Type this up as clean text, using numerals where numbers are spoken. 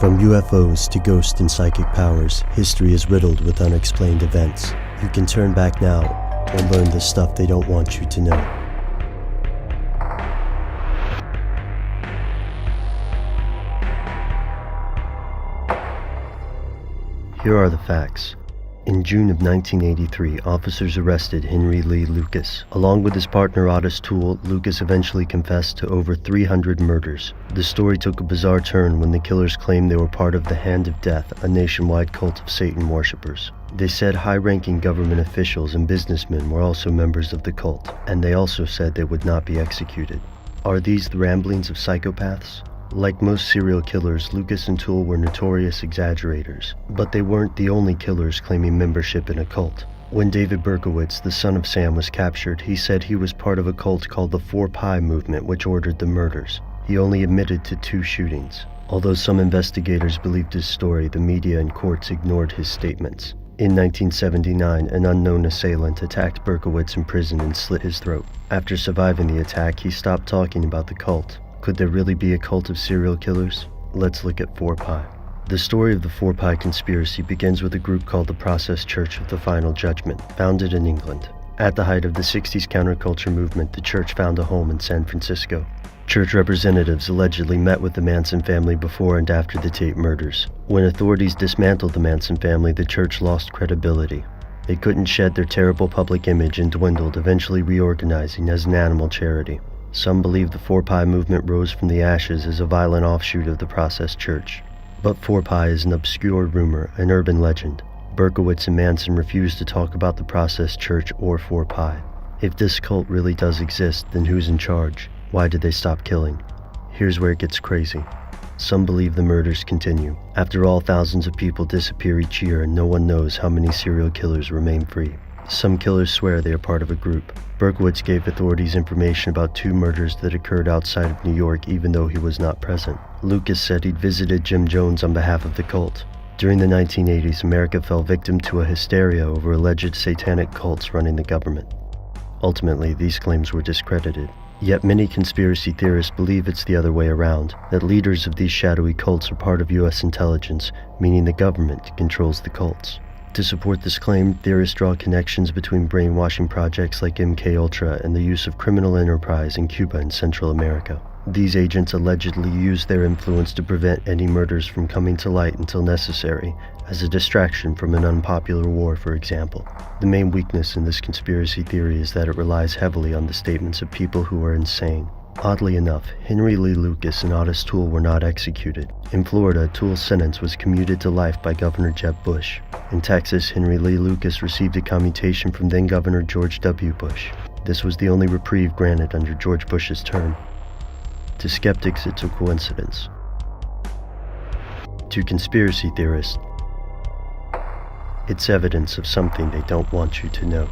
From UFOs to ghost and psychic powers, history is riddled with unexplained events. You can turn back now and learn the stuff they don't want you to know. Here are the facts. In June of 1983, officers arrested Henry Lee Lucas. Along with his partner Otis Toole, Lucas eventually confessed to over 300 murders. The story took a bizarre turn when the killers claimed they were part of the Hand of Death, a nationwide cult of Satan worshippers. They said high-ranking government officials and businessmen were also members of the cult, and they also said they would not be executed. Are these the ramblings of psychopaths? Like most serial killers, Lucas and Toole were notorious exaggerators, but they weren't the only killers claiming membership in a cult. When David Berkowitz, the son of Sam, was captured, he said he was part of a cult called the 4-Pi movement, which ordered the murders. He only admitted to 2 shootings. Although some investigators believed his story, the media and courts ignored his statements. In 1979, an unknown assailant attacked Berkowitz in prison and slit his throat. After surviving the attack, he stopped talking about the cult. Could there really be a cult of serial killers? Let's look at 4-Pi. The story of the 4-Pi conspiracy begins with a group called the Process Church of the Final Judgment, founded in England. At the height of the 60s counterculture movement, the church found a home in San Francisco. Church representatives allegedly met with the Manson family before and after the Tate murders. When authorities dismantled the Manson family, the church lost credibility. They couldn't shed their terrible public image and dwindled, eventually reorganizing as an animal charity. Some believe the 4-Pi movement rose from the ashes as a violent offshoot of the Process Church. But 4-Pi is an obscure rumor, an urban legend. Berkowitz and Manson refused to talk about the Process Church or 4-Pi. If this cult really does exist, then who's in charge? Why did they stop killing? Here's where it gets crazy. Some believe the murders continue. After all, thousands of people disappear each year and no one knows how many serial killers remain free. Some killers swear they are part of a group. Berkowitz gave authorities information about 2 murders that occurred outside of New York even though he was not present. Lucas said he'd visited Jim Jones on behalf of the cult. During the 1980s, America fell victim to a hysteria over alleged satanic cults running the government. Ultimately, these claims were discredited. Yet many conspiracy theorists believe it's the other way around, that leaders of these shadowy cults are part of U.S. intelligence, meaning the government controls the cults. To support this claim, theorists draw connections between brainwashing projects like c.ult and the use of criminal enterprise in Cuba and Central America. These agents allegedly use their influence to prevent any murders from coming to light until necessary, as a distraction from an unpopular war, for example. The main weakness in this conspiracy theory is that it relies heavily on the statements of people who are insane. Oddly enough, Henry Lee Lucas and Otis Toole were not executed. In Florida, Toole's sentence was commuted to life by Governor Jeb Bush. In Texas, Henry Lee Lucas received a commutation from then-Governor George W. Bush. This was the only reprieve granted under George Bush's term. To skeptics, it's a coincidence. To conspiracy theorists, it's evidence of something they don't want you to know.